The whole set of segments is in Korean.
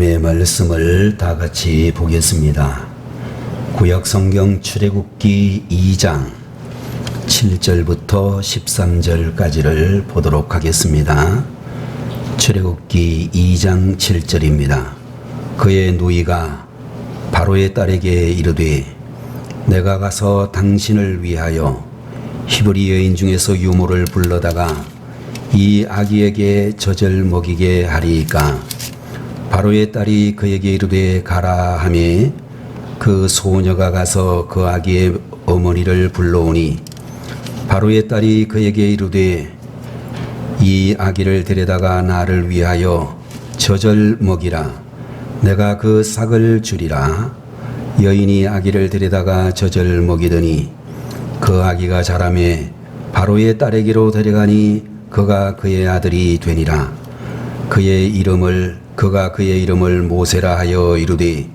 하나님의 말씀을 다 같이 보겠습니다. 구약 성경 출애굽기 2장 7절부터 13절까지를 보도록 하겠습니다. 출애굽기 2장 7절입니다. 그의 누이가 바로의 딸에게 이르되 내가 가서 당신을 위하여 히브리 여인 중에서 유모를 불러다가 이 아기에게 젖을 먹이게 하리이까. 바로의 딸이 그에게 이르되 가라 하매 그 소녀가 가서 그 아기의 어머니를 불러오니 바로의 딸이 그에게 이르되 이 아기를 데려다가 나를 위하여 젖을 먹이라. 내가 그 삭을 주리라. 여인이 아기를 데려다가 젖을 먹이더니 그 아기가 자라매 바로의 딸에게로 데려가니 그가 그의 아들이 되니라. 그가 그의 이름을 모세라 하여 이르되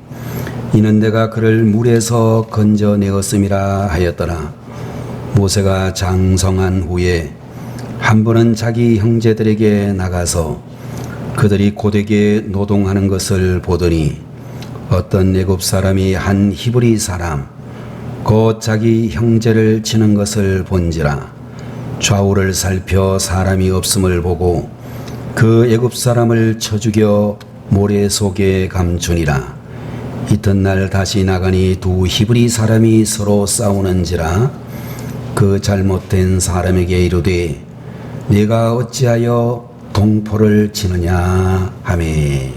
이는 내가 그를 물에서 건져내었음이라 하였더라. 모세가 장성한 후에 한 번은 자기 형제들에게 나가서 그들이 고되게 노동하는 것을 보더니 어떤 애굽 사람이 한 히브리 사람 곧 자기 형제를 치는 것을 본지라. 좌우를 살펴 사람이 없음을 보고 그 애굽 사람을 쳐 죽여 모래 속에 감추니라. 이튿날 다시 나가니 두 히브리 사람이 서로 싸우는지라. 그 잘못된 사람에게 이르되 네가 어찌하여 동포를 치느냐 하매.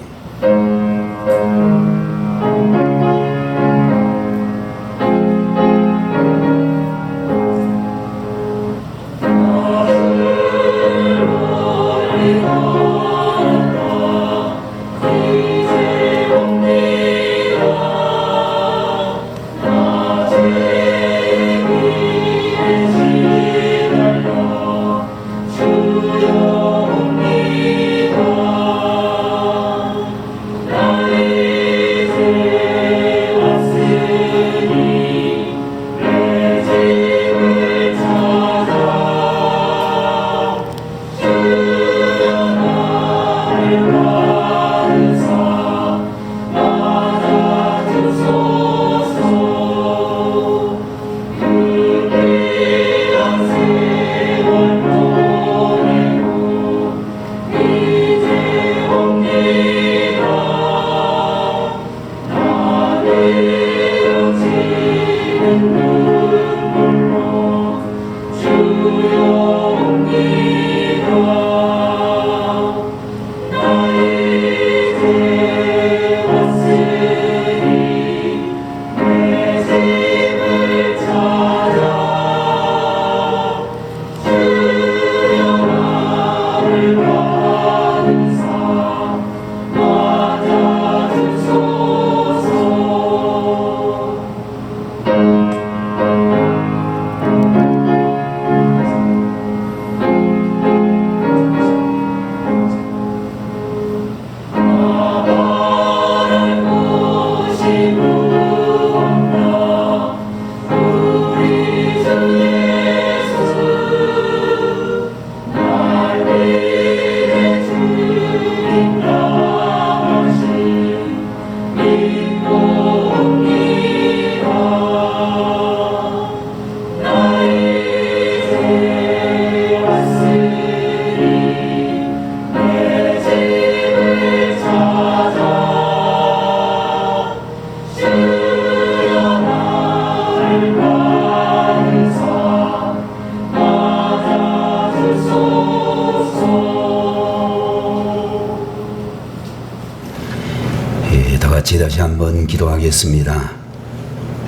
다시 한번 기도하겠습니다.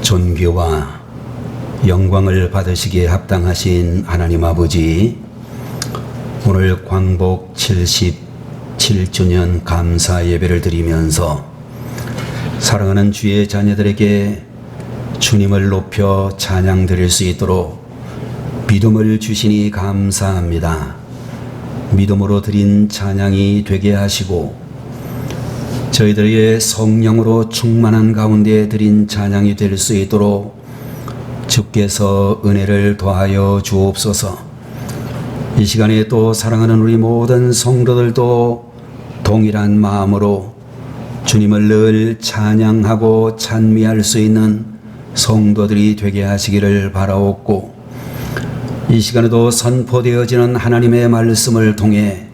존귀와 영광을 받으시기에 합당하신 하나님 아버지, 오늘 광복 77주년 감사 예배를 드리면서 사랑하는 주의 자녀들에게 주님을 높여 찬양 드릴 수 있도록 믿음을 주시니 감사합니다. 믿음으로 드린 찬양이 되게 하시고 저희들의 성령으로 충만한 가운데 드린 찬양이 될 수 있도록 주께서 은혜를 더하여 주옵소서. 이 시간에 또 사랑하는 우리 모든 성도들도 동일한 마음으로 주님을 늘 찬양하고 찬미할 수 있는 성도들이 되게 하시기를 바라옵고, 이 시간에도 선포되어지는 하나님의 말씀을 통해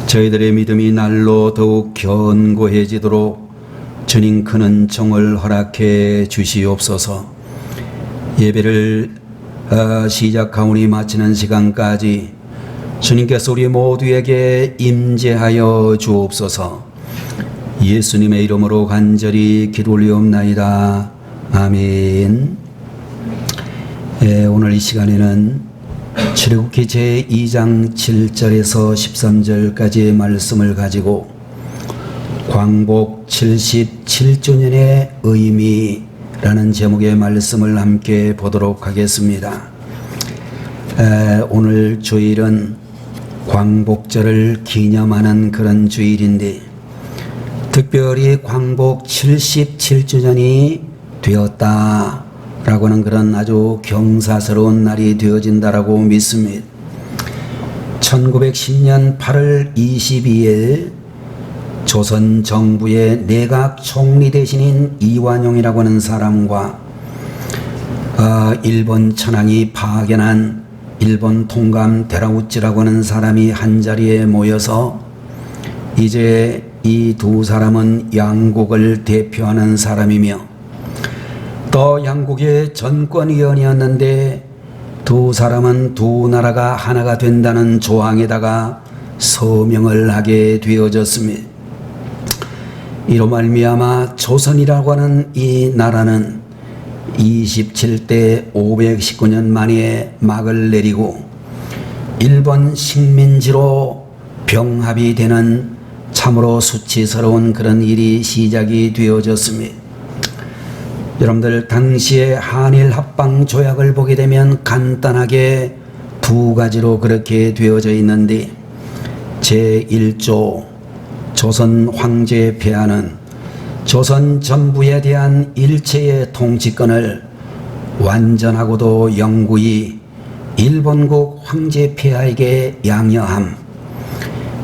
저희들의 믿음이 날로 더욱 견고해지도록 주님 큰 은총을 허락해 주시옵소서. 예배를 시작하오니 마치는 시간까지 주님께서 우리 모두에게 임재하여 주옵소서. 예수님의 이름으로 간절히 기도 올리옵나이다. 아멘. 오늘 이 시간에는 출애굽기 제2장 7절에서 13절까지의 말씀을 가지고 광복 77주년의 의미라는 제목의 말씀을 함께 보도록 하겠습니다. 오늘 주일은 광복절을 기념하는 그런 주일인데, 특별히 광복 77주년이 되었다라고 하는 그런 아주 경사스러운 날이 되어진다라고 믿습니다. 1910년 8월 22일 조선 정부의 내각 총리 대신인 이완용이라고 하는 사람과 일본 천황이 파견한 일본 통감 데라우치라고 하는 사람이 한자리에 모여서 이제 이 두 사람은 양국을 대표하는 사람이며 또 양국의 전권위원이었는데, 두 사람은 두 나라가 하나가 된다는 조항에다가 서명을 하게 되어졌습니다. 이로 말미암아 조선이라고 하는 이 나라는 27대 519년 만에 막을 내리고 일본 식민지로 병합이 되는 참으로 수치스러운 그런 일이 시작이 되어졌습니다. 여러분들, 당시에 한일 합방 조약을 보게 되면 간단하게 두 가지로 그렇게 되어져 있는데, 제1조 조선 황제 폐하는 조선 전부에 대한 일체의 통치권을 완전하고도 영구히 일본국 황제 폐하에게 양여함.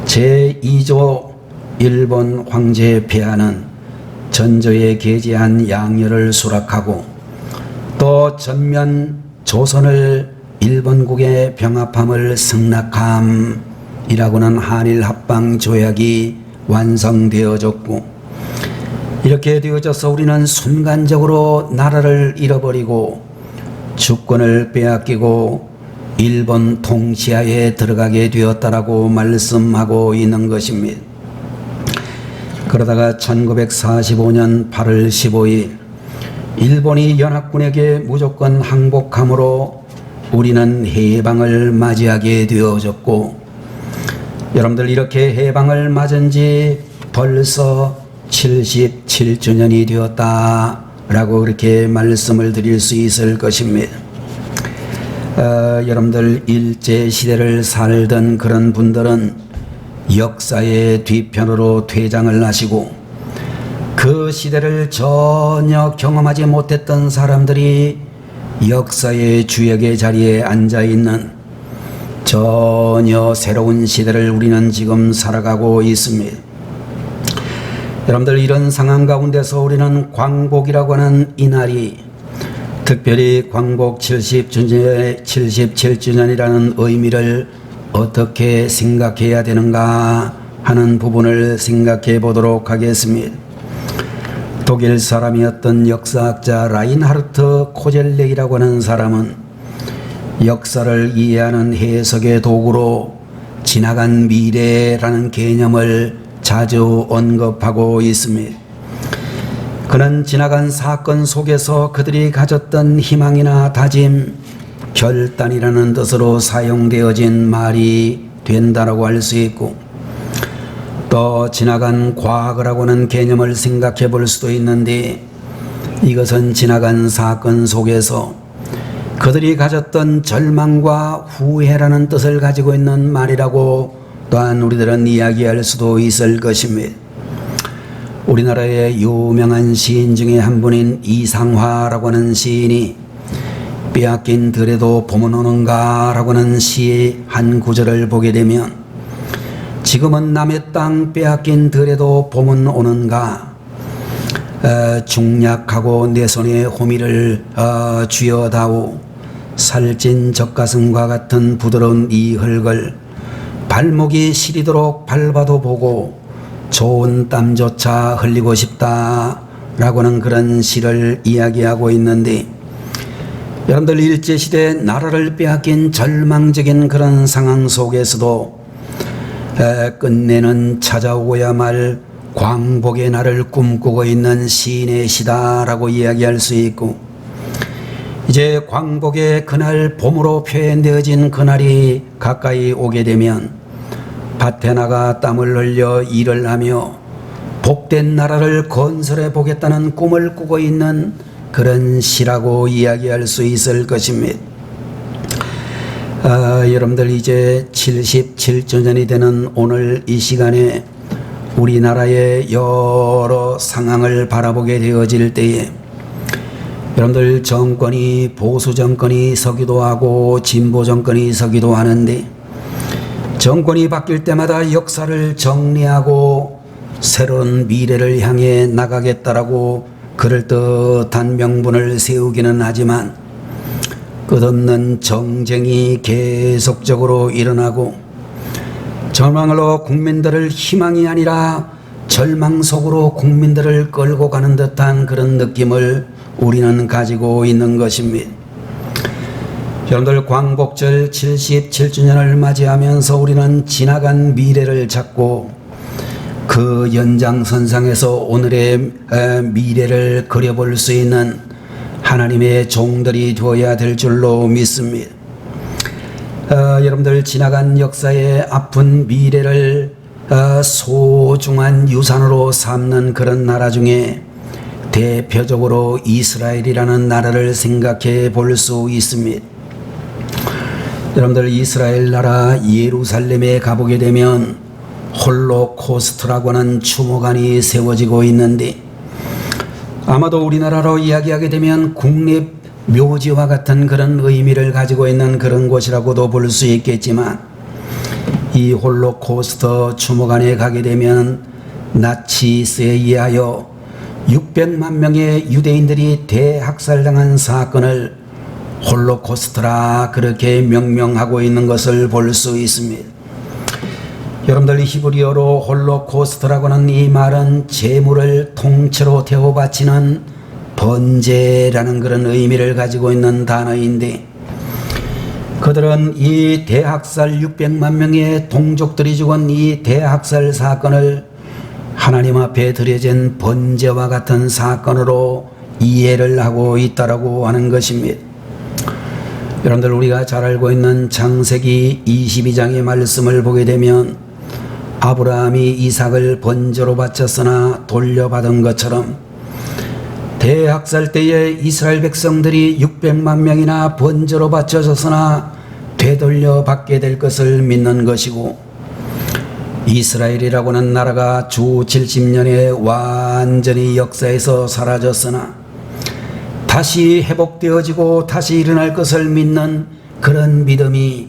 제2조 일본 황제 폐하는 전조에 게재한 양여를 수락하고 또 전면 조선을 일본국에 병합함을 승낙함이라고는 한일 합방 조약이 완성되어졌고, 이렇게 되어져서 우리는 순간적으로 나라를 잃어버리고 주권을 빼앗기고 일본 통치하에 들어가게 되었다라고 말씀하고 있는 것입니다. 그러다가 1945년 8월 15일 일본이 연합군에게 무조건 항복함으로 우리는 해방을 맞이하게 되어졌고, 여러분들, 이렇게 해방을 맞은 지 벌써 77주년이 되었다라고 그렇게 말씀을 드릴 수 있을 것입니다. 여러분들, 일제시대를 살던 그런 분들은 역사의 뒤편으로 퇴장을 하시고 그 시대를 전혀 경험하지 못했던 사람들이 역사의 주역의 자리에 앉아있는 전혀 새로운 시대를 우리는 지금 살아가고 있습니다. 여러분들, 이런 상황 가운데서 우리는 광복이라고 하는 이 날이, 특별히 광복 77주년이라는 의미를 어떻게 생각해야 되는가 하는 부분을 생각해 보도록 하겠습니다. 독일 사람이었던 역사학자 라인하르트 코젤렉이라고 하는 사람은 역사를 이해하는 해석의 도구로 지나간 미래라는 개념을 자주 언급하고 있습니다. 그는 지나간 사건 속에서 그들이 가졌던 희망이나 다짐, 결단이라는 뜻으로 사용되어진 말이 된다라고 할 수 있고, 또 지나간 과거라고 하는 개념을 생각해 볼 수도 있는데, 이것은 지나간 사건 속에서 그들이 가졌던 절망과 후회라는 뜻을 가지고 있는 말이라고 또한 우리들은 이야기할 수도 있을 것입니다. 우리나라의 유명한 시인 중에 한 분인 이상화라고 하는 시인이 빼앗긴 들에도 봄은 오는가 라고 하는 시의 한 구절을 보게 되면, 지금은 남의 땅 빼앗긴 들에도 봄은 오는가. 중약하고 내 손에 호미를 쥐어다오. 살찐 젖가슴과 같은 부드러운 이 흙을 발목이 시리도록 밟아도 보고 좋은 땀조차 흘리고 싶다 라고는 그런 시를 이야기하고 있는데, 여러분들 일제시대 나라를 빼앗긴 절망적인 그런 상황 속에서도 끝내는 찾아오고야 말 광복의 날을 꿈꾸고 있는 시인의 시다라고 이야기할 수 있고, 이제 광복의 그날, 봄으로 표현되어진 그날이 가까이 오게 되면 밭에 나가 땀을 흘려 일을 하며 복된 나라를 건설해 보겠다는 꿈을 꾸고 있는 그런 시라고 이야기할 수 있을 것입니다. 여러분들 이제 77주년이 되는 오늘 이 시간에 우리나라의 여러 상황을 바라보게 되어질 때에, 여러분들 정권이 보수 정권이 서기도 하고 진보 정권이 서기도 하는데, 정권이 바뀔 때마다 역사를 정리하고 새로운 미래를 향해 나가겠다라고 그럴듯한 명분을 세우기는 하지만 끝없는 정쟁이 계속적으로 일어나고 절망으로 국민들을, 희망이 아니라 절망 속으로 국민들을 끌고 가는 듯한 그런 느낌을 우리는 가지고 있는 것입니다. 여러분들 광복절 77주년을 맞이하면서 우리는 지나간 미래를 찾고 그 연장선상에서 오늘의 미래를 그려볼 수 있는 하나님의 종들이 되어야 될 줄로 믿습니다. 여러분들 지나간 역사의 아픈 미래를 소중한 유산으로 삼는 그런 나라 중에 대표적으로 이스라엘이라는 나라를 생각해 볼 수 있습니다. 여러분들 이스라엘 나라 예루살렘에 가보게 되면 홀로코스트라고 하는 추모관이 세워지고 있는데, 아마도 우리나라로 이야기하게 되면 국립묘지와 같은 그런 의미를 가지고 있는 그런 곳이라고도 볼 수 있겠지만, 이 홀로코스트 추모관에 가게 되면 나치스에 의하여 600만 명의 유대인들이 대학살당한 사건을 홀로코스트라 그렇게 명명하고 있는 것을 볼 수 있습니다. 여러분들 히브리어로 홀로코스트라고 하는 이 말은 재물을 통째로 태워 바치는 번제라는 그런 의미를 가지고 있는 단어인데, 그들은 이 대학살 600만 명의 동족들이 죽은 이 대학살 사건을 하나님 앞에 드려진 번제와 같은 사건으로 이해를 하고 있다라고 하는 것입니다. 여러분들 우리가 잘 알고 있는 창세기 22장의 말씀을 보게 되면 아브라함이 이삭을 번제로 바쳤으나 돌려받은 것처럼 대학살 때에 이스라엘 백성들이 600만 명이나 번제로 바쳐졌으나 되돌려 받게 될 것을 믿는 것이고, 이스라엘이라고 하는 나라가 주 70년에 완전히 역사에서 사라졌으나 다시 회복되어지고 다시 일어날 것을 믿는 그런 믿음이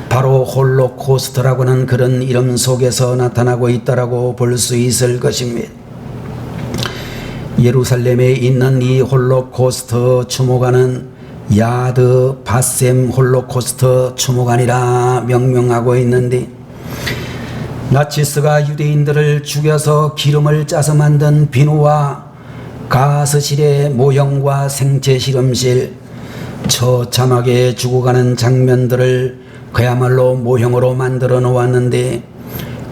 바로 홀로코스트라고 하는 그런 이름 속에서 나타나고 있다라고 볼 수 있을 것입니다. 예루살렘에 있는 이 홀로코스트 추모관은 야드 바셈 홀로코스트 추모관이라 명명하고 있는데, 나치스가 유대인들을 죽여서 기름을 짜서 만든 비누와 가스실의 모형과 생체 실험실, 처참하게 죽어가는 장면들을 그야말로 모형으로 만들어 놓았는데,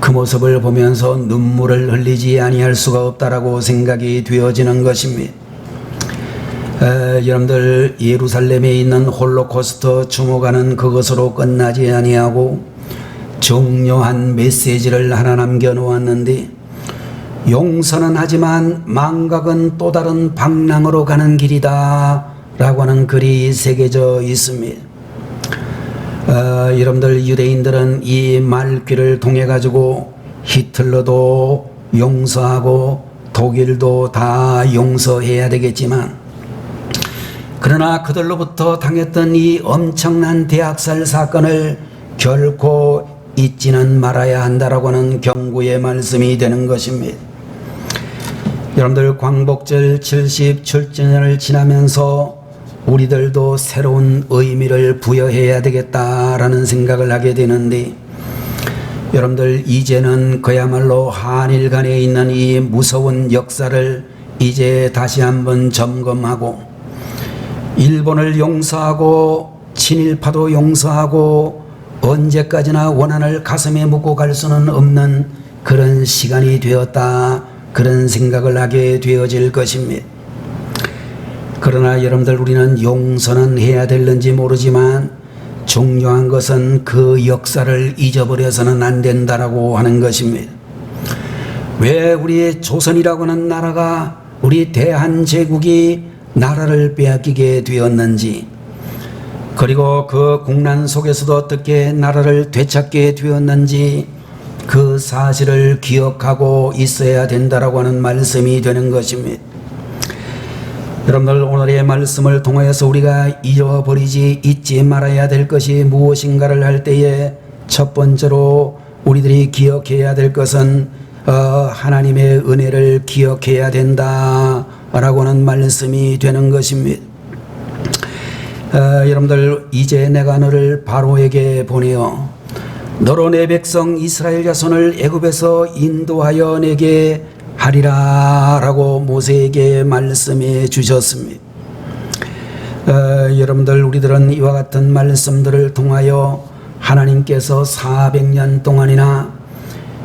그 모습을 보면서 눈물을 흘리지 아니할 수가 없다라고 생각이 되어지는 것입니다. 여러분들 예루살렘에 있는 홀로코스트 추모관은 그것으로 끝나지 아니하고 중요한 메시지를 하나 남겨놓았는데, 용서는 하지만 망각은 또 다른 방랑으로 가는 길이다 라고 하는 글이 새겨져 있습니다. 여러분들 유대인들은 이 말귀를 통해 가지고 히틀러도 용서하고 독일도 다 용서해야 되겠지만, 그러나 그들로부터 당했던 이 엄청난 대학살 사건을 결코 잊지는 말아야 한다라고 하는 경고의 말씀이 되는 것입니다. 여러분들 광복절 77주년을 지나면서 우리들도 새로운 의미를 부여해야 되겠다라는 생각을 하게 되는데, 여러분들 이제는 그야말로 한일 간에 있는 이 무서운 역사를 이제 다시 한번 점검하고, 일본을 용서하고 친일파도 용서하고 언제까지나 원한을 가슴에 묻고 갈 수는 없는 그런 시간이 되었다, 그런 생각을 하게 되어질 것입니다. 그러나 여러분들, 우리는 용서는 해야 될는지 모르지만 중요한 것은 그 역사를 잊어버려서는 안 된다라고 하는 것입니다. 왜 우리 조선이라고 하는 나라가, 우리 대한제국이 나라를 빼앗기게 되었는지, 그리고 그 국난 속에서도 어떻게 나라를 되찾게 되었는지 그 사실을 기억하고 있어야 된다라고 하는 말씀이 되는 것입니다. 여러분들, 오늘의 말씀을 통하여서 우리가 잊어버리지, 잊지 말아야 될 것이 무엇인가를 할 때에 첫 번째로 우리들이 기억해야 될 것은 하나님의 은혜를 기억해야 된다라고 하는 말씀이 되는 것입니다. 여러분들, 이제 내가 너를 바로에게 보내어 너로 내 백성 이스라엘 자손을 애굽에서 인도하여 내게 하리라 라고 모세에게 말씀해 주셨습니다. 여러분들, 우리들은 이와 같은 말씀들을 통하여 하나님께서 400년 동안이나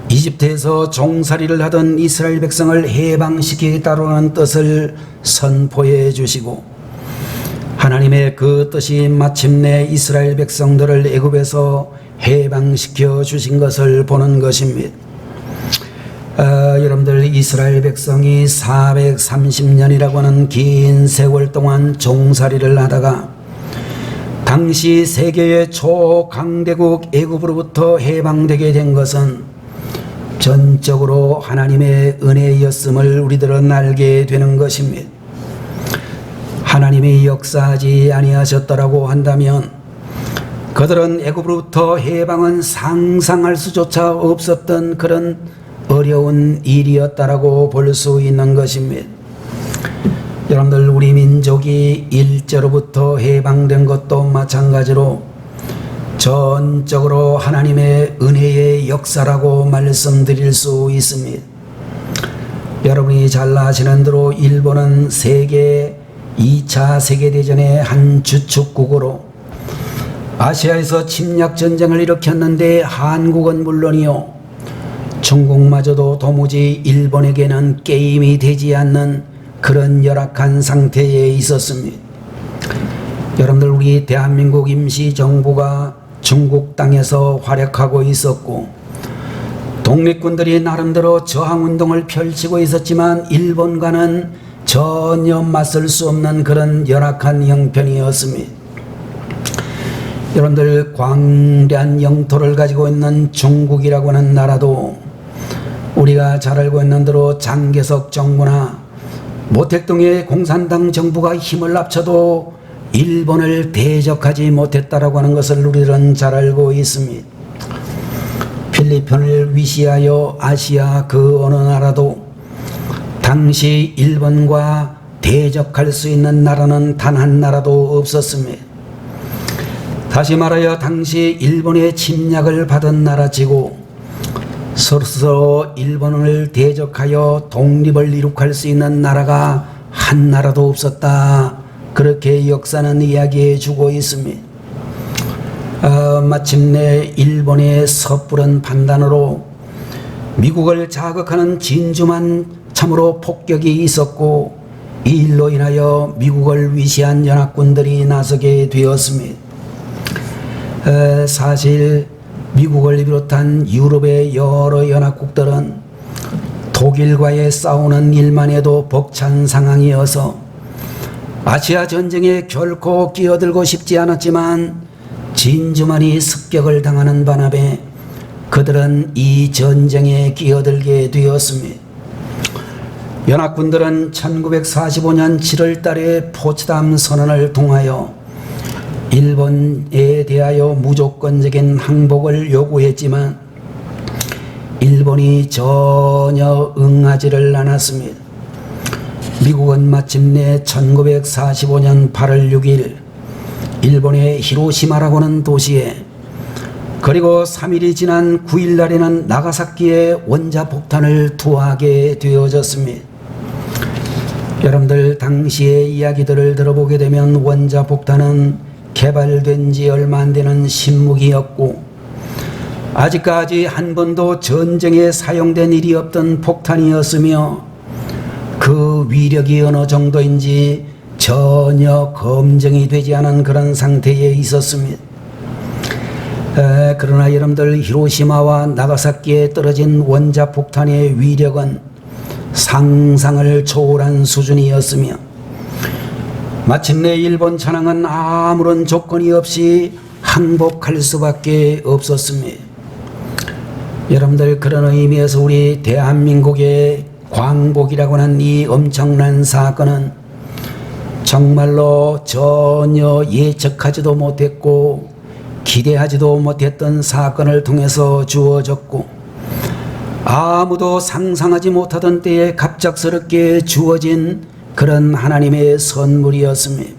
이집트에서 종살이를 하던 이스라엘 백성을 해방시키겠다는 뜻을 선포해 주시고, 하나님의 그 뜻이 마침내 이스라엘 백성들을 애굽에서 해방시켜 주신 것을 보는 것입니다. 여러분들, 이스라엘 백성이 430년이라고 하는 긴 세월 동안 종살이를 하다가 당시 세계의 초강대국 애굽으로부터 해방되게 된 것은 전적으로 하나님의 은혜였음을 우리들은 알게 되는 것입니다. 하나님이 역사하지 아니하셨더라고 한다면 그들은 애굽으로부터 해방은 상상할 수조차 없었던 그런 어려운 일이었다라고 볼 수 있는 것입니다. 여러분들, 우리 민족이 일제로부터 해방된 것도 마찬가지로 전적으로 하나님의 은혜의 역사라고 말씀드릴 수 있습니다. 여러분이 잘 아시는 대로 일본은 세계 2차 세계대전의 한 주축국으로 아시아에서 침략전쟁을 일으켰는데, 한국은 물론이요 중국마저도 도무지 일본에게는 게임이 되지 않는 그런 열악한 상태에 있었습니다. 여러분들, 우리 대한민국 임시정부가 중국 땅에서 활약하고 있었고, 독립군들이 나름대로 저항운동을 펼치고 있었지만 일본과는 전혀 맞설 수 없는 그런 열악한 형편이었습니다. 여러분들, 광대한 영토를 가지고 있는 중국이라고 하는 나라도 우리가 잘 알고 있는 대로 장개석 정부나 모택동의 공산당 정부가 힘을 합쳐도 일본을 대적하지 못했다라고 하는 것을 우리들은 잘 알고 있습니다. 필리핀을 위시하여 아시아 그 어느 나라도 당시 일본과 대적할 수 있는 나라는 단 한 나라도 없었습니다. 다시 말하여 당시 일본의 침략을 받은 나라치고 스스로 일본을 대적하여 독립을 이룩할 수 있는 나라가 한 나라도 없었다, 그렇게 역사는 이야기해 주고 있습니다. 마침내 일본의 섣부른 판단으로 미국을 자극하는 진주만 참으로 폭격이 있었고, 이 일로 인하여 미국을 위시한 연합군들이 나서게 되었습니다. 사실 미국을 비롯한 유럽의 여러 연합국들은 독일과의 싸우는 일만 해도 벅찬 상황이어서 아시아 전쟁에 결코 끼어들고 싶지 않았지만 진주만이 습격을 당하는 바람에 그들은 이 전쟁에 끼어들게 되었습니다. 연합군들은 1945년 7월 달에 포츠담 선언을 통하여 일본에 대하여 무조건적인 항복을 요구했지만 일본이 전혀 응하지를 않았습니다. 미국은 마침내 1945년 8월 6일 일본의 히로시마라고는 도시에, 그리고 3일이 지난 9일 날에는 나가사키에 원자폭탄을 투하하게 되어졌습니다. 여러분들 당시의 이야기들을 들어보게 되면 원자폭탄은 개발된 지 얼마 안 되는 신무기였고 아직까지 한 번도 전쟁에 사용된 일이 없던 폭탄이었으며 그 위력이 어느 정도인지 전혀 검증이 되지 않은 그런 상태에 있었습니다. 그러나 여러분들 히로시마와 나가사키에 떨어진 원자폭탄의 위력은 상상을 초월한 수준이었으며 마침내 일본 천황은 아무런 조건이 없이 항복할 수밖에 없었습니다. 여러분들 그런 의미에서 우리 대한민국의 광복이라고 하는 이 엄청난 사건은 정말로 전혀 예측하지도 못했고 기대하지도 못했던 사건을 통해서 주어졌고 아무도 상상하지 못하던 때에 갑작스럽게 주어진 그런 하나님의 선물이었습니다.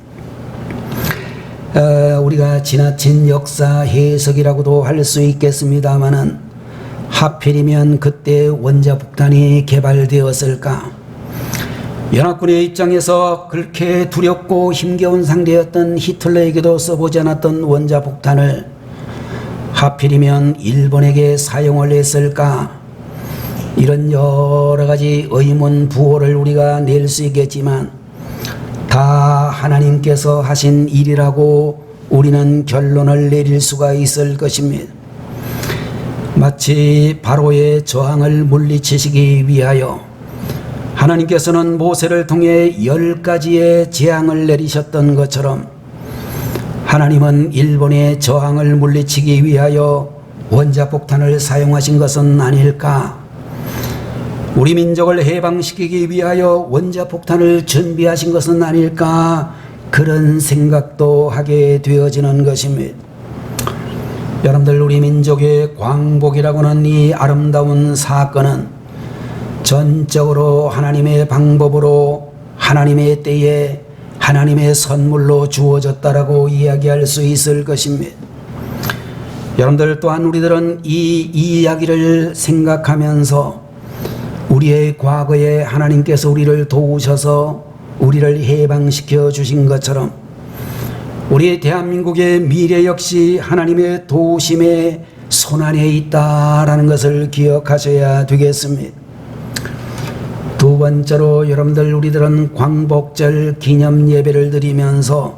우리가 지나친 역사 해석이라고도 할 수 있겠습니다마는 하필이면 그때 원자폭탄이 개발되었을까? 연합군의 입장에서 그렇게 두렵고 힘겨운 상대였던 히틀러에게도 써보지 않았던 원자폭탄을 하필이면 일본에게 사용을 했을까? 이런 여러 가지 의문 부호를 우리가 낼 수 있겠지만 다 하나님께서 하신 일이라고 우리는 결론을 내릴 수가 있을 것입니다. 마치 바로의 저항을 물리치시기 위하여 하나님께서는 모세를 통해 10가지의 재앙을 내리셨던 것처럼 하나님은 일본의 저항을 물리치기 위하여 원자폭탄을 사용하신 것은 아닐까? 우리 민족을 해방시키기 위하여 원자폭탄을 준비하신 것은 아닐까? 그런 생각도 하게 되어지는 것입니다. 여러분들 우리 민족의 광복이라고 하는 이 아름다운 사건은 전적으로 하나님의 방법으로 하나님의 때에 하나님의 선물로 주어졌다라고 이야기할 수 있을 것입니다. 여러분들 또한 우리들은 이 이야기를 생각하면서 우리의 과거에 하나님께서 우리를 도우셔서 우리를 해방시켜 주신 것처럼 우리 대한민국의 미래 역시 하나님의 도우심의 손안에 있다라는 것을 기억하셔야 되겠습니다. 두 번째로 여러분들 우리들은 광복절 기념 예배를 드리면서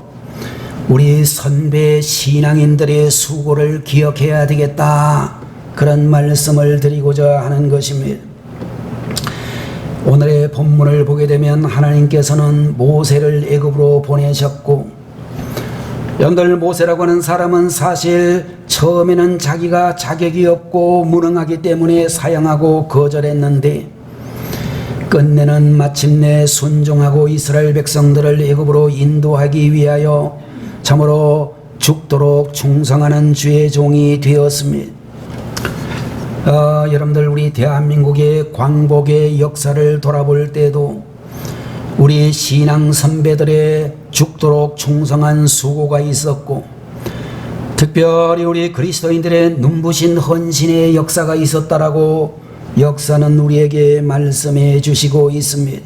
우리 선배 신앙인들의 수고를 기억해야 되겠다, 그런 말씀을 드리고자 하는 것입니다. 오늘의 본문을 보게 되면 하나님께서는 모세를 애굽으로 보내셨고, 여러분들 모세라고 하는 사람은 사실 처음에는 자기가 자격이 없고 무능하기 때문에 사형하고 거절했는데 끝내는 마침내 순종하고 이스라엘 백성들을 애굽으로 인도하기 위하여 참으로 죽도록 충성하는 주의 종이 되었습니다. 여러분들 우리 대한민국의 광복의 역사를 돌아볼 때도 우리 신앙 선배들의 죽도록 충성한 수고가 있었고 특별히 우리 그리스도인들의 눈부신 헌신의 역사가 있었다라고 역사는 우리에게 말씀해 주시고 있습니다.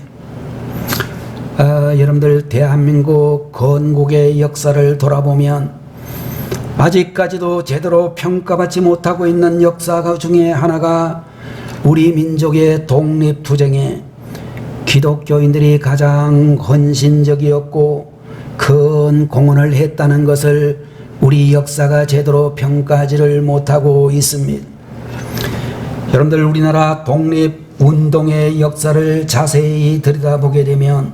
여러분들 대한민국 건국의 역사를 돌아보면 아직까지도 제대로 평가받지 못하고 있는 역사 중에 하나가 우리 민족의 독립투쟁에 기독교인들이 가장 헌신적이었고 큰 공헌을 했다는 것을 우리 역사가 제대로 평가하지를 못하고 있습니다. 여러분들 우리나라 독립운동의 역사를 자세히 들여다보게 되면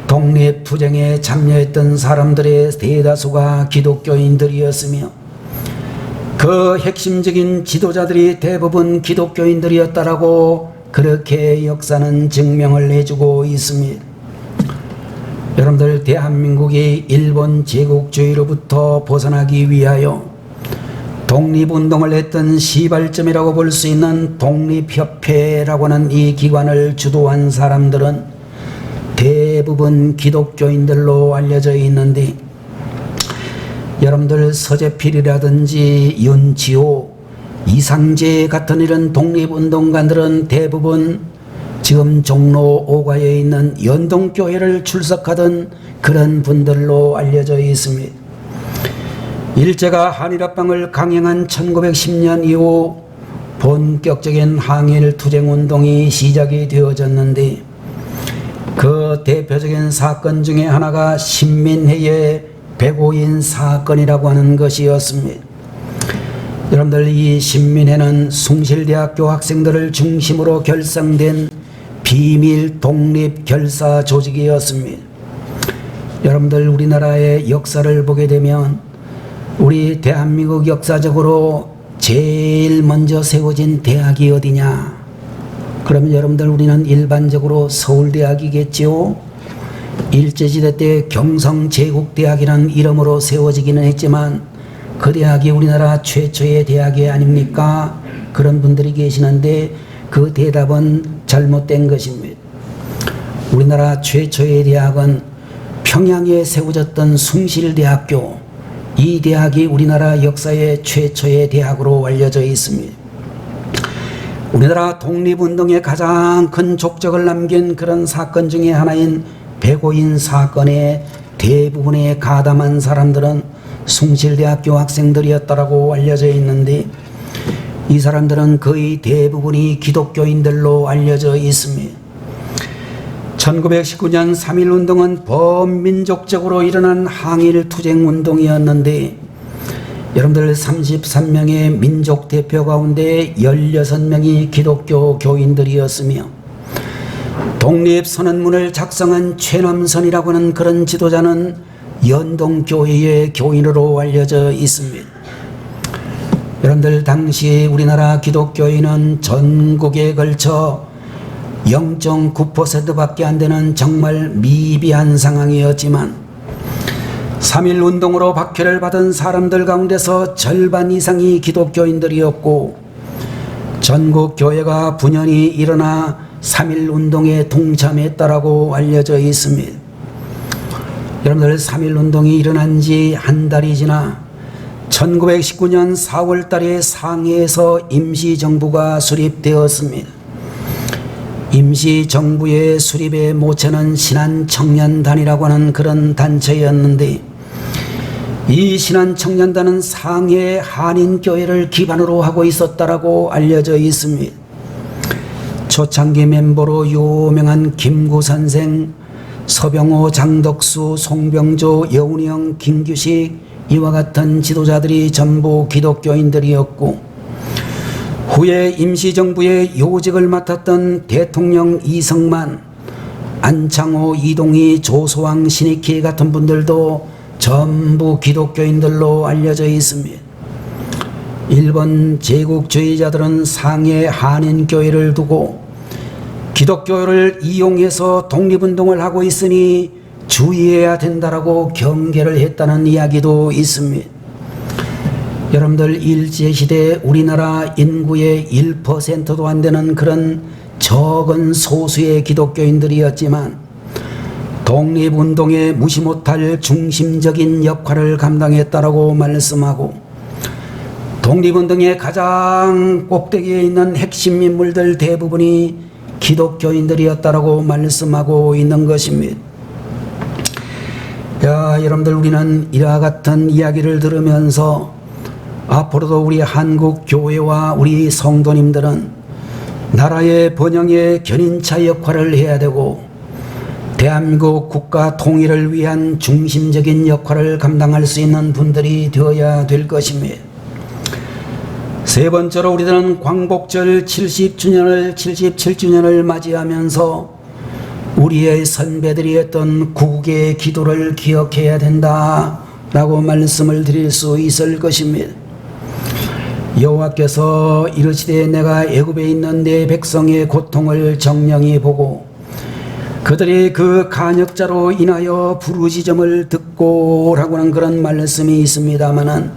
독립투쟁에 참여했던 사람들의 대다수가 기독교인들이었으며 그 핵심적인 지도자들이 대부분 기독교인들이었다라고 그렇게 역사는 증명을 해주고 있습니다. 여러분들, 대한민국이 일본 제국주의로부터 벗어나기 위하여 독립운동을 했던 시발점이라고 볼 수 있는 독립협회라고 하는 이 기관을 주도한 사람들은 대부분 기독교인들로 알려져 있는데, 여러분들 서재필이라든지 윤지호, 이상재 같은 이런 독립운동가들은 대부분 지금 종로 5가에 있는 연동교회를 출석하던 그런 분들로 알려져 있습니다. 일제가 한일합방을 강행한 1910년 이후 본격적인 항일 투쟁운동이 시작이 되어졌는데, 그 대표적인 사건 중에 하나가 신민회의 백오인 사건이라고 하는 것이었습니다. 여러분들, 이 신민회는 숭실대학교 학생들을 중심으로 결성된 비밀 독립 결사 조직이었습니다. 여러분들, 우리나라의 역사를 보게 되면 우리 대한민국 역사적으로 제일 먼저 세워진 대학이 어디냐? 그러면 여러분들, 우리는 일반적으로 서울대학이겠지요. 일제시대 때 경성제국대학이라는 이름으로 세워지기는 했지만 그 대학이 우리나라 최초의 대학이 아닙니까? 그런 분들이 계시는데 그 대답은 잘못된 것입니다. 우리나라 최초의 대학은 평양에 세워졌던 숭실대학교, 이 대학이 우리나라 역사의 최초의 대학으로 알려져 있습니다. 우리나라 독립운동에 가장 큰 족적을 남긴 그런 사건 중에 하나인 백오인 사건의 대부분에 가담한 사람들은 숭실대학교 학생들이었다고 알려져 있는데, 이 사람들은 거의 대부분이 기독교인들로 알려져 있습니다. 1919년 3.1운동은 범민족적으로 일어난 항일 투쟁운동이었는데, 여러분들 33명의 민족 대표 가운데 16명이 기독교 교인들이었으며, 독립선언문을 작성한 최남선이라고 하는 그런 지도자는 연동교회의 교인으로 알려져 있습니다. 여러분들, 당시 우리나라 기독교인은 전국에 걸쳐 0.9%밖에 안 되는 정말 미비한 상황이었지만 3.1운동으로 박해를 받은 사람들 가운데서 절반 이상이 기독교인들이었고, 전국 교회가 분연히 일어나 3.1운동에 동참했다라고 알려져 있습니다. 여러분들, 3.1운동이 일어난 지 한 달이 지나 1919년 4월 달에 상해에서 임시정부가 수립되었습니다. 임시정부의 수립의 모체는 신한청년단이라고 하는 그런 단체였는데, 이 신한청년단은 상해 한인교회를 기반으로 하고 있었다라고 알려져 있습니다. 초창기 멤버로 유명한 김구선생, 서병호, 장덕수, 송병조, 여운형, 김규식, 이와 같은 지도자들이 전부 기독교인들이었고, 후에 임시정부의 요직을 맡았던 대통령 이승만, 안창호, 이동희, 조소왕, 신익희 같은 분들도 전부 기독교인들로 알려져 있습니다. 일본 제국주의자들은 상해 한인교회를 두고 기독교를 이용해서 독립운동을 하고 있으니 주의해야 된다라고 경계를 했다는 이야기도 있습니다. 여러분들, 일제시대 우리나라 인구의 1%도 안 되는 그런 적은 소수의 기독교인들이었지만 독립운동에 무시 못할 중심적인 역할을 감당했다라고 말씀하고, 독립운동의 가장 꼭대기에 있는 핵심 인물들 대부분이 기독교인들이었다라고 말씀하고 있는 것입니다. 여러분들, 우리는 이와 같은 이야기를 들으면서 앞으로도 우리 한국 교회와 우리 성도님들은 나라의 번영에 견인차 역할을 해야 되고, 대한민국 국가 통일을 위한 중심적인 역할을 감당할 수 있는 분들이 되어야 될 것입니다. 세 번째로, 우리들은 광복절 77주년을 맞이하면서 우리의 선배들이 했던 국의 기도를 기억해야 된다라고 말씀을 드릴 수 있을 것입니다. 여호와께서 이르시되 내가 애굽에 있는 내 백성의 고통을 정령히 보고 그들이 그 간역자로 인하여 부르짖음을 듣고 라고 하는 그런 말씀이 있습니다마는,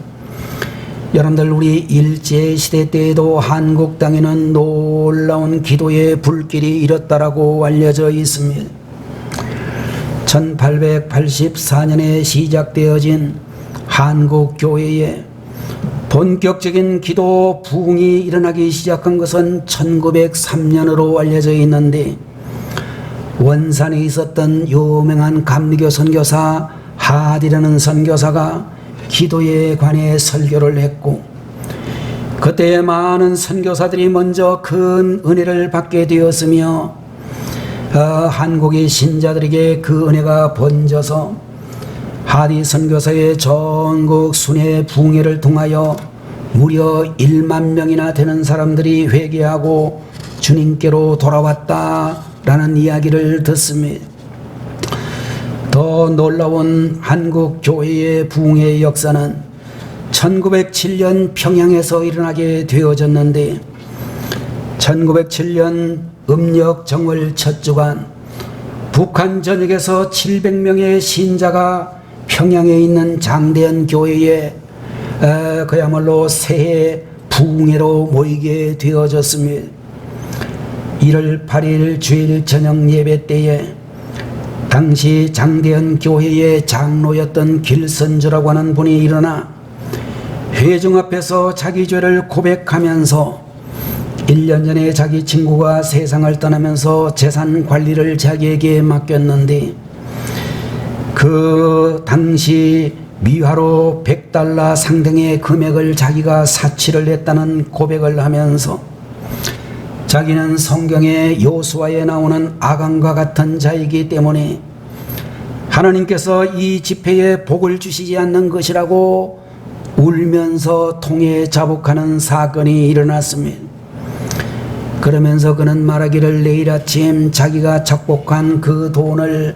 여러분들 우리 일제시대 때에도 한국 땅에는 놀라운 기도의 불길이 일었다라고 알려져 있습니다. 1884년에 시작되어진 한국교회에 본격적인 기도 부흥이 일어나기 시작한 것은 1903년으로 알려져 있는데, 원산에 있었던 유명한 감리교 선교사 하디라는 선교사가 기도에 관해 설교를 했고, 그때 많은 선교사들이 먼저 큰 은혜를 받게 되었으며, 한국의 신자들에게 그 은혜가 번져서 하디 선교사의 전국 순회 붕회를 통하여 무려 1만 명이나 되는 사람들이 회개하고 주님께로 돌아왔다라는 이야기를 듣습니다. 더 놀라운 한국 교회의 부흥의 역사는 1907년 평양에서 일어나게 되어졌는데, 1907년 음력 정월 첫 주간 북한 전역에서 700명의 신자가 평양에 있는 장대현 교회에 그야말로 새해 부흥회로 모이게 되어졌습니다. 1월 8일 주일 저녁 예배 때에 당시 장대현 교회의 장로였던 길선주라고 하는 분이 일어나 회중 앞에서 자기 죄를 고백하면서 1년 전에 자기 친구가 세상을 떠나면서 재산 관리를 자기에게 맡겼는데, 그 당시 미화로 $100 상당의 금액을 자기가 사치를 했다는 고백을 하면서, 자기는 성경의 요수아에 나오는 아간과 같은 자이기 때문에 하나님께서 이 집회에 복을 주시지 않는 것이라고 울면서 통에 자복하는 사건이 일어났습니다. 그러면서 그는 말하기를 내일 아침 자기가 작곡한 그 돈을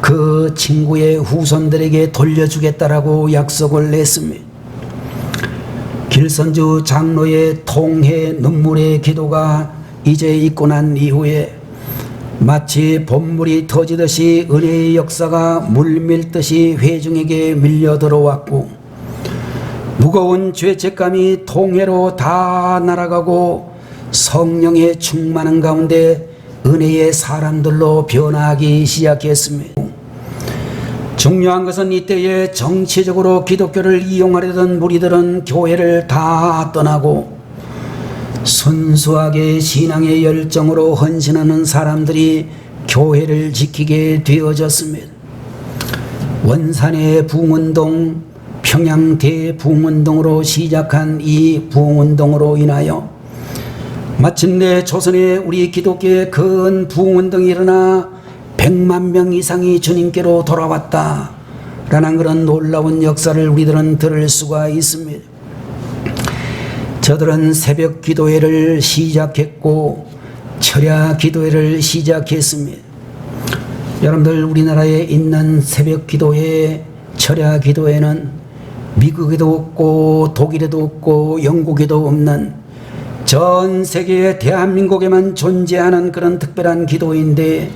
그 친구의 후손들에게 돌려주겠다라고 약속을 했습니다. 길선주 장로의 통해 눈물의 기도가 이제 있고 난 이후에 마치 봇물이 터지듯이 은혜의 역사가 물밀듯이 회중에게 밀려 들어왔고, 무거운 죄책감이 통해로 다 날아가고 성령의 충만한 가운데 은혜의 사람들로 변하기 시작했습니다. 중요한 것은 이때에 정치적으로 기독교를 이용하려던 무리들은 교회를 다 떠나고 순수하게 신앙의 열정으로 헌신하는 사람들이 교회를 지키게 되어졌습니다. 원산의 부흥운동, 평양 대부흥운동으로 시작한 이 부흥운동으로 인하여 마침내 조선에 우리 기독교의 큰 부흥운동이 일어나 100만 명 이상이 주님께로 돌아왔다 라는 그런 놀라운 역사를 우리들은 들을 수가 있습니다. 저들은 새벽 기도회를 시작했고 철야 기도회를 시작했습니다. 여러분들, 우리나라에 있는 새벽 기도회, 철야 기도회는 미국에도 없고 독일에도 없고 영국에도 없는 전 세계의 대한민국에만 존재하는 그런 특별한 기도인데,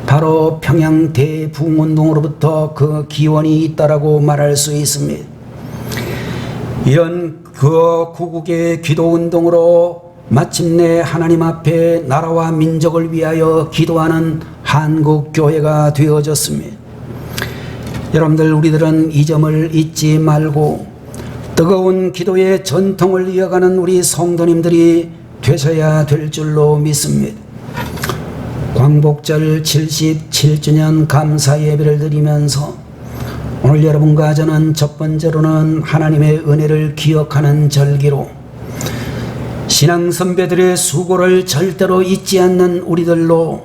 바로 평양 대부흥운동으로부터 그 기원이 있다라고 말할 수 있습니다. 이런 그 구국의 기도운동으로 마침내 하나님 앞에 나라와 민족을 위하여 기도하는 한국교회가 되어졌습니다. 여러분들, 우리들은 이 점을 잊지 말고 뜨거운 기도의 전통을 이어가는 우리 성도님들이 되셔야 될 줄로 믿습니다. 광복절 77주년 감사 예배를 드리면서 오늘 여러분과 저는 첫 번째로는 하나님의 은혜를 기억하는 절기로 신앙 선배들의 수고를 절대로 잊지 않는 우리들로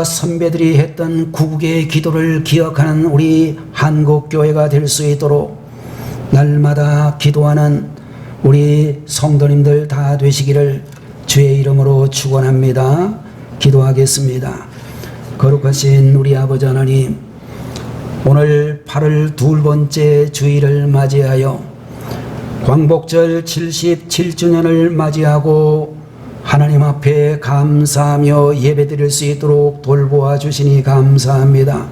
선배들이 했던 구국의 기도를 기억하는 우리 한국교회가 될 수 있도록 날마다 기도하는 우리 성도님들 다 되시기를 주의 이름으로 축원합니다. 기도하겠습니다. 거룩하신 우리 아버지 하나님, 오늘 8월 두 번째 주일을 맞이하여 광복절 77주년을 맞이하고 하나님 앞에 감사하며 예배드릴 수 있도록 돌보아 주시니 감사합니다.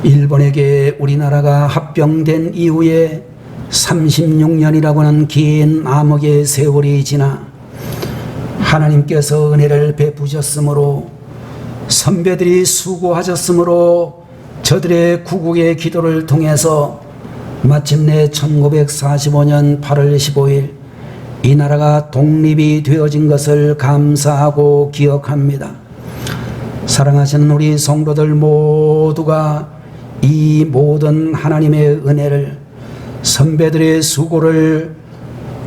일본에게 우리나라가 합병된 이후에 36년이라고 하는 긴 암흑의 세월이 지나 하나님께서 은혜를 베푸셨으므로 선배들이 수고하셨으므로 저들의 구국의 기도를 통해서 마침내 1945년 8월 15일 이 나라가 독립이 되어진 것을 감사하고 기억합니다. 사랑하시는 우리 성도들 모두가 이 모든 하나님의 은혜를, 선배들의 수고를,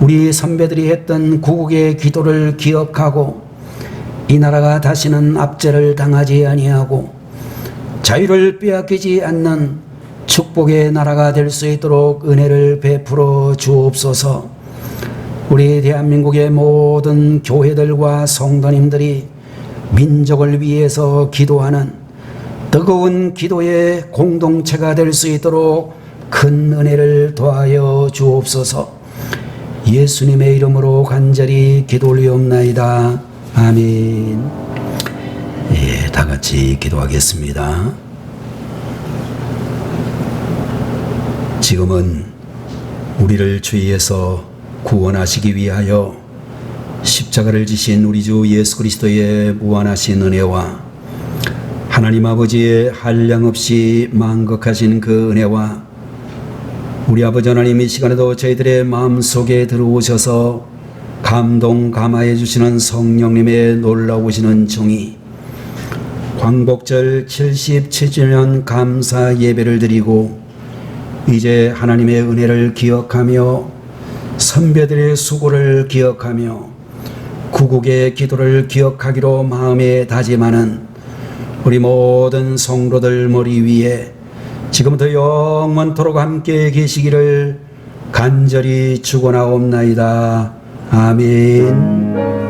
우리 선배들이 했던 구국의 기도를 기억하고 이 나라가 다시는 압제를 당하지 아니하고 자유를 빼앗기지 않는 축복의 나라가 될 수 있도록 은혜를 베풀어 주옵소서. 우리 대한민국의 모든 교회들과 성도님들이 민족을 위해서 기도하는 뜨거운 기도의 공동체가 될 수 있도록 큰 은혜를 더하여 주옵소서. 예수님의 이름으로 간절히 기도 올리옵나이다. 아멘. 예, 다 같이 기도하겠습니다. 지금은 우리를 죄에서 구원하시기 위하여 십자가를 지신 우리 주 예수 그리스도의 무한하신 은혜와 하나님 아버지의 한량없이 만극하신 그 은혜와 우리 아버지 하나님 이 시간에도 저희들의 마음속에 들어오셔서 감동 감화해 주시는 성령님의 놀라우시는 종이 광복절 77주년 감사 예배를 드리고 이제 하나님의 은혜를 기억하며 선배들의 수고를 기억하며 구국의 기도를 기억하기로 마음에 다짐하는 우리 모든 성도들 머리 위에 지금부터 영원토록 함께 계시기를 간절히 축원하옵나이다. 아멘.